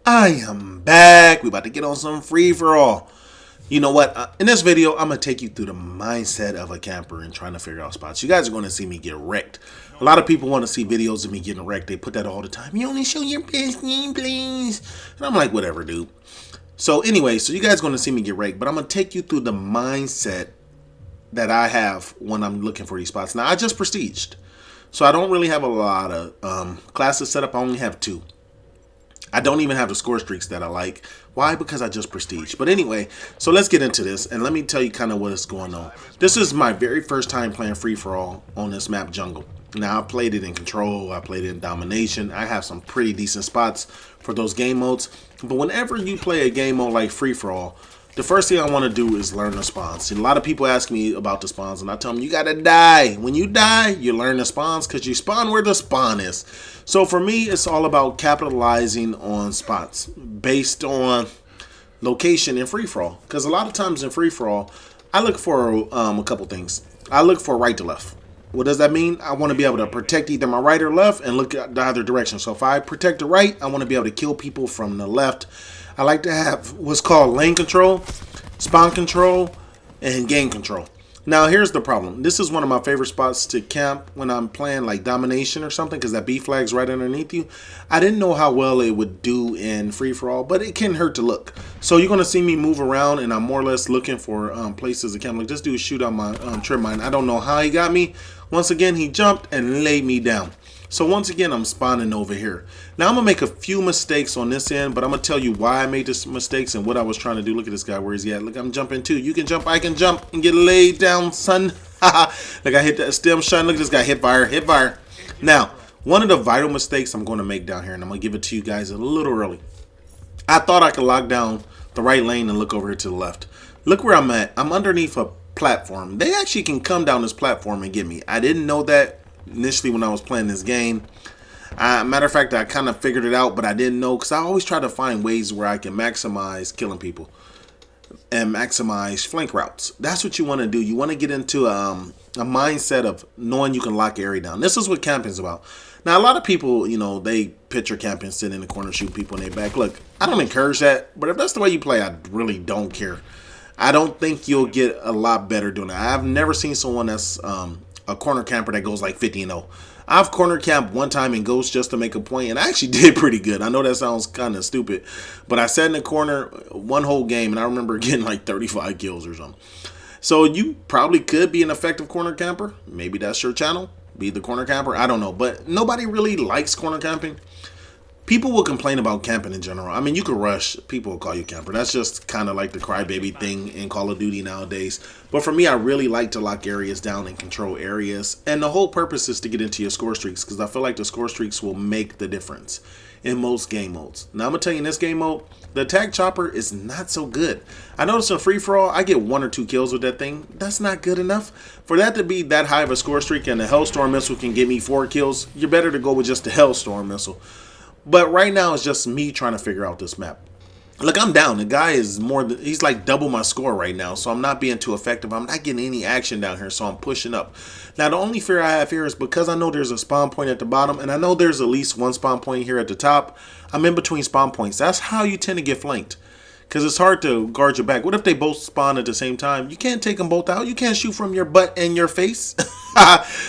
I am back. We about to get on some free for all. You know what? In this video, I'm gonna take you through the mindset of a camper and trying to figure out spots. You guys are gonna see me get wrecked. A lot of people want to see videos of me getting wrecked. They put that all the time. You only show your best name, please. And I'm like, whatever, dude. So anyway, so you guys are gonna see me get wrecked, but I'm gonna take you through the mindset that I have when I'm looking for these spots. Now I just prestiged, so I don't really have a lot of classes set up. I only have two. I don't even have the score streaks that I like. Why? Because I just prestige. But anyway, so let's get into this and let me tell you kind of what is going on. This is my very first time playing free for all on this map jungle. Now I played it in control, I played it in domination. I have some pretty decent spots for those game modes. But whenever you play a game mode like free for all, the first thing I want to do is learn the spawns. And a lot of people ask me about the spawns, and I tell them you gotta die. When you die, you learn the spawns because you spawn where the spawn is. So for me, it's all about capitalizing on spots based on location in free for all. Because a lot of times in free for all, I look for a couple things. I look for right to left. What does that mean? I want to be able to protect either my right or left and look at the other direction. So if I protect the right, I want to be able to kill people from the left. I like to have what's called lane control, spawn control, and game control. Now here's the problem. This is one of my favorite spots to camp when I'm playing like domination or something, because that B flag's right underneath you. I didn't know how well it would do in free for all, but it can hurt to look. So you're gonna see me move around, and I'm more or less looking for places to camp. Like this dude shoot on my trip mine. I don't know how he got me. Once again, he jumped and laid me down. So once again, I'm spawning over here. Now I'm gonna make a few mistakes on this end, but I'm gonna tell you why I made these mistakes and what I was trying to do. Look at this guy, where is he at? Look, I'm jumping too. You can jump, I can jump and get laid down, son. Like I hit that stem shot. Look at this guy, hit fire, hit fire. Now, one of the vital mistakes I'm gonna make down here, and I'm gonna give it to you guys a little early. I thought I could lock down the right lane and look over here to the left. Look where I'm at. I'm underneath a platform. They actually can come down this platform and get me. I didn't know that initially when I was playing this game. Matter of fact, I kind of figured it out, but I didn't know, because I always try to find ways where I can maximize killing people and maximize flank routes. That's what you want to do. You want to get into a mindset of knowing you can lock an area down. This is what camping is about. Now, a lot of people, you know, they picture camping, sit in the corner, shoot people in their back. Look, I don't encourage that, but if that's the way you play, I really don't care. I don't think you'll get a lot better doing that. I've never seen someone that's a corner camper that goes like 50-0. I've corner camped one time in Ghost just to make a point, and I actually did pretty good. I know that sounds kind of stupid, but I sat in the corner one whole game, and I remember getting like 35 kills or something. So you probably could be an effective corner camper. Maybe that's your channel. Be the corner camper. I don't know, but nobody really likes corner camping. People will complain about camping in general. I mean, you could rush. People will call you camper. That's just kind of like the crybaby thing in Call of Duty nowadays. But for me, I really like to lock areas down and control areas. And the whole purpose is to get into your score streaks, because I feel like the score streaks will make the difference in most game modes. Now, I'm going to tell you, in this game mode, the attack chopper is not so good. I noticed in free-for-all, I get 1 or 2 kills with that thing. That's not good enough. For that to be that high of a score streak, and the Hellstorm missile can give me 4 kills, you're better to go with just the Hellstorm missile. But right now, it's just me trying to figure out this map. Look, I'm down. The guy is he's like double my score right now, so I'm not being too effective. I'm not getting any action down here, so I'm pushing up. Now, the only fear I have here is because I know there's a spawn point at the bottom, and I know there's at least one spawn point here at the top. I'm in between spawn points. That's how you tend to get flanked, because it's hard to guard your back. What if they both spawn at the same time? You can't take them both out. You can't shoot from your butt and your face.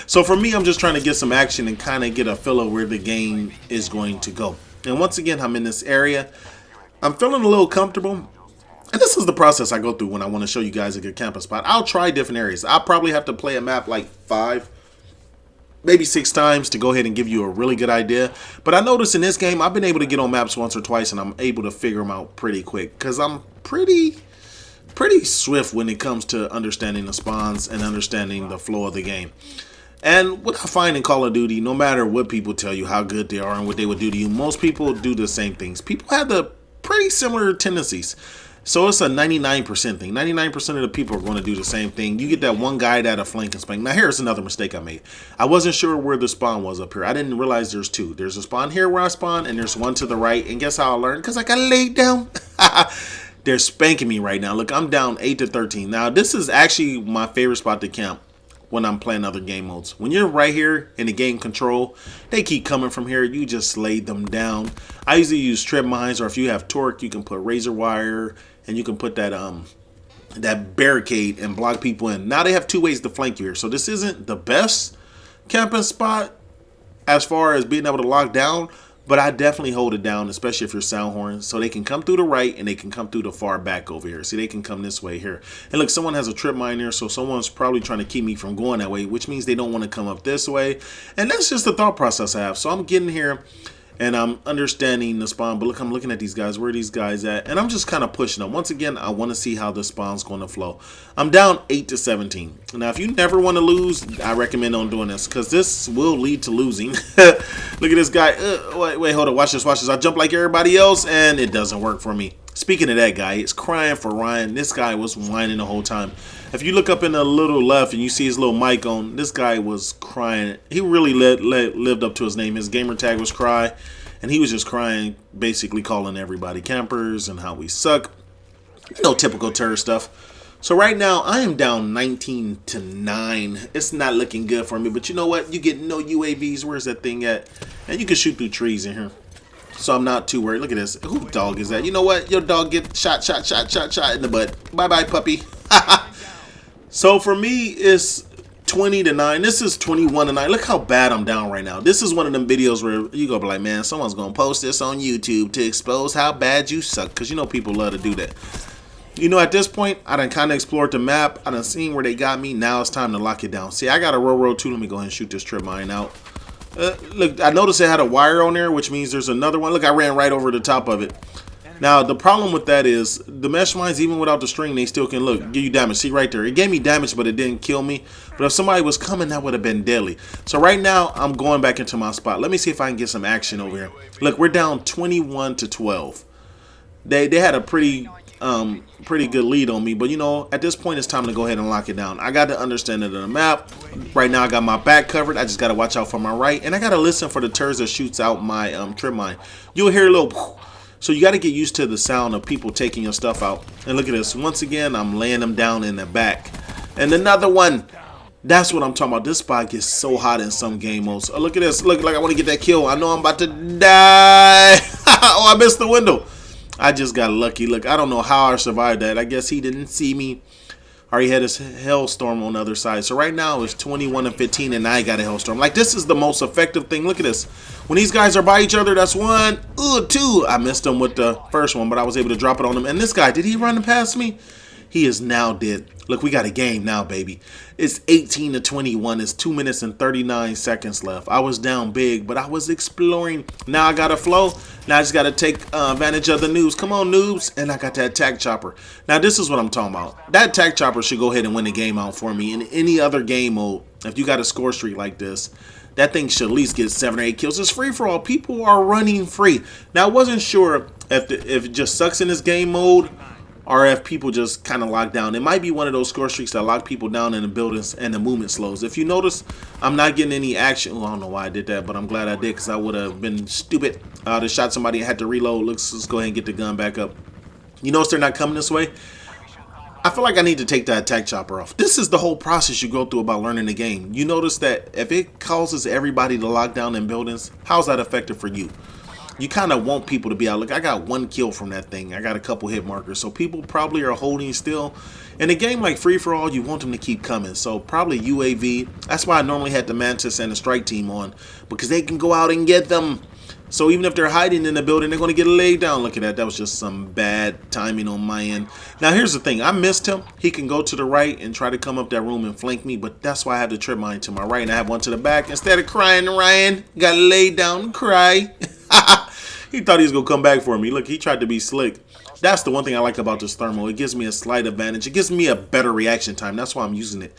So for me, I'm just trying to get some action and kind of get a feel of where the game is going to go. And once again, I'm in this area. I'm feeling a little comfortable. And this is the process I go through when I want to show you guys a good camping spot. I'll try different areas. I'll probably have to play a map like 5, maybe 6 times to go ahead and give you a really good idea. But I noticed in this game, I've been able to get on maps once or twice, and I'm able to figure them out pretty quick, because I'm pretty swift when it comes to understanding the spawns and understanding the flow of the game. And what I find in Call of Duty, no matter what people tell you how good they are and what they would do to you, most people do the same things. People have the pretty similar tendencies. So it's a 99% thing. 99% of the people are going to do the same thing. You get that one guy that'll flank and spank. Now here's another mistake I made. I wasn't sure where the spawn was up here. I didn't realize there's 2. There's a spawn here where I spawn, and there's one to the right. And guess how I learned? Because I got laid down. They're spanking me right now. Look, I'm down 8 to 13. Now this is actually my favorite spot to camp. when I'm playing other game modes. When you're right here in the game control, they keep coming from here. You just lay them down. I usually use trip mines, or if you have torque, you can put razor wire, and you can put that barricade and block people in. Now they have 2 ways to flank you here. So this isn't the best camping spot as far as being able to lock down, but I definitely hold it down, especially if you're Soundhorn, so they can come through the right and they can come through the far back over here. See, they can come this way here. And look, someone has a trip mine here, so someone's probably trying to keep me from going that way, which means they don't want to come up this way. And that's just the thought process I have. So I'm getting here and I'm understanding the spawn, but look, I'm looking at these guys. Where are these guys at? And I'm just kind of pushing them. Once again, I want to see how the spawn's going to flow. I'm down 8-17. Now, if you never want to lose, I recommend on doing this, because this will lead to losing. Look at this guy. Wait, hold on. Watch this, watch this. I jump like everybody else, and it doesn't work for me. Speaking of that guy, it's crying for Ryan. This guy was whining the whole time. If you look up in the little left and you see his little mic on, this guy was crying. He really lived up to his name. His gamer tag was Cry, and he was just crying, basically calling everybody campers and how we suck. You know, typical turd stuff. So right now, I am down 19-9. It's not looking good for me, but you know what? You get no UAVs. Where's that thing at? And you can shoot through trees in here. So I'm not too worried. Look at this. Who dog is that? You know what? Your dog get shot in the butt. Bye-bye, puppy. So for me, it's 20-9. This is 21-9. Look how bad I'm down right now. This is one of them videos where you go be like, man, someone's going to post this on YouTube to expose how bad you suck. Because you know people love to do that. You know, at this point, I done kind of explored the map. I done seen where they got me. Now it's time to lock it down. See, I got a row too. Let me go ahead and shoot this trip mine out. Look, I noticed it had a wire on there, which means there's another one. Look, I ran right over the top of it. Now, the problem with that is the mesh mines, even without the string, they still can, look, give you damage. See right there. It gave me damage, but it didn't kill me. But if somebody was coming, that would have been deadly. So right now, I'm going back into my spot. Let me see if I can get some action over here. Look, we're down 21-12. They had a pretty good lead on me, but you know, at this point it's time to go ahead and lock it down. I got to understand it on the map. Right now I got my back covered. I just got to watch out for my right, and I got to listen for the turds that shoots out my trip mine. You'll hear a little. So you got to get used to the sound of people taking your stuff out. And look at this. Once again, I'm laying them down in the back. And another one. That's what I'm talking about. This spot gets so hot in some game modes. Oh, look at this. Look, like I want to get that kill. I know I'm about to die. Oh, I missed the window. I just got lucky. Look, I don't know how I survived that. I guess he didn't see me. Or he had his Hellstorm on the other side. So right now it's 21-15 and I got a Hellstorm. Like, this is the most effective thing. Look at this. When these guys are by each other, that's one. Ooh, two. I missed him with the first one, but I was able to drop it on him. And this guy, did he run past me? He is now dead. Look, we got a game now, baby. It's 18-21. It's 2 minutes and 39 seconds left. I was down big, but I was exploring. Now I got a flow. Now I just got to take advantage of the noobs. Come on, noobs. And I got that tac chopper. Now, this is what I'm talking about. That tac chopper should go ahead and win the game out for me. In any other game mode, if you got a score streak like this, that thing should at least get 7 or 8 kills. It's free for all. People are running free. Now, I wasn't sure if it just sucks in this game mode, or if people just kind of lock down. It might be one of those score streaks that lock people down in the buildings and the movement slows. If you notice, I'm not getting any action. Oh, I don't know why I did that, but I'm glad I did, because I would have been stupid to shot somebody and had to reload. Let's go ahead and get the gun back up. You notice they're not coming this way? I feel like I need to take that attack chopper off. This is the whole process you go through about learning the game. You notice that if it causes everybody to lock down in buildings, how's that effective for you? You kind of want people to be out. Look, I got 1 kill from that thing. I got a couple hit markers. So people probably are holding still. In a game like Free For All, you want them to keep coming. So probably UAV. That's why I normally had the Mantis and the Strike Team on, because they can go out and get them. So even if they're hiding in the building, they're going to get laid down. Look at that. That was just some bad timing on my end. Now, here's the thing. I missed him. He can go to the right and try to come up that room and flank me, but that's why I had the trip mine to my right, and I have one to the back. Instead of crying, Ryan got laid down and cry. He thought he was going to come back for me. Look, he tried to be slick. That's the one thing I like about this thermal. It gives me a slight advantage. It gives me a better reaction time. That's why I'm using it.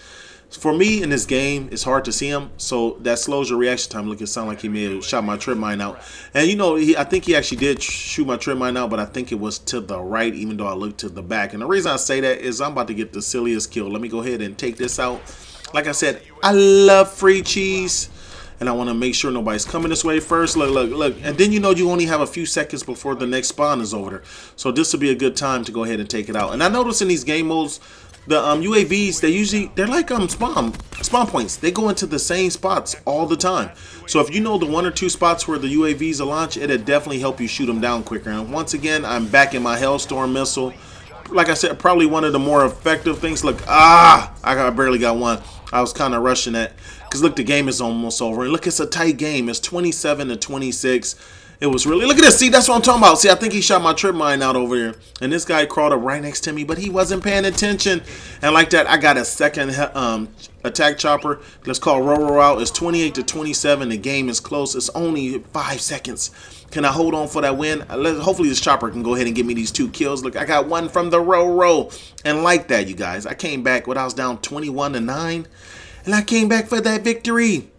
For me, in this game, it's hard to see him, so that slows your reaction time. Look, it sounded like he may have shot my trip mine out. And, you know, I think he actually did shoot my trip mine out, but I think it was to the right, even though I looked to the back. And the reason I say that is I'm about to get the silliest kill. Let me go ahead and take this out. Like I said, I love free cheese. And I want to make sure nobody's coming this way first. Look. And then, you know, you only have a few seconds before the next spawn is over there. So this will be a good time to go ahead and take it out. And I notice in these game modes, The UAVs, they're like spawn points. They go into the same spots all the time. So if you know the 1 or 2 spots where the UAVs will launch, it'll definitely help you shoot them down quicker. And once again, I'm back in my Hailstorm missile. Like I said, probably one of the more effective things. Look, I barely got one. I was kind of rushing that because look, the game is almost over. And look, it's a tight game. It's 27-26. It was really, look at this. See, that's what I'm talking about. See, I think he shot my trip mine out over there. And this guy crawled up right next to me, but he wasn't paying attention. And like that, I got a second attack chopper. Let's call row out. It's 28-27. The game is close. It's only 5 seconds. Can I hold on for that win? Hopefully this chopper can go ahead and give me these 2 kills. Look, I got one from the row. And like that, you guys, I came back when I was down 21-9. And I came back for that victory.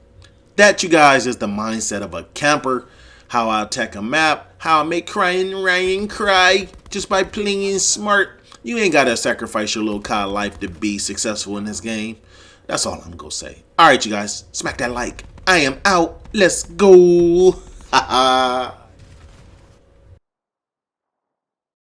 That, you guys, is the mindset of a camper. How I attack a map, how I make crying Ryan cry just by playing smart. You ain't gotta sacrifice your little COD life to be successful in this game. That's all I'm gonna say. Alright, you guys, smack that like. I am out. Let's go.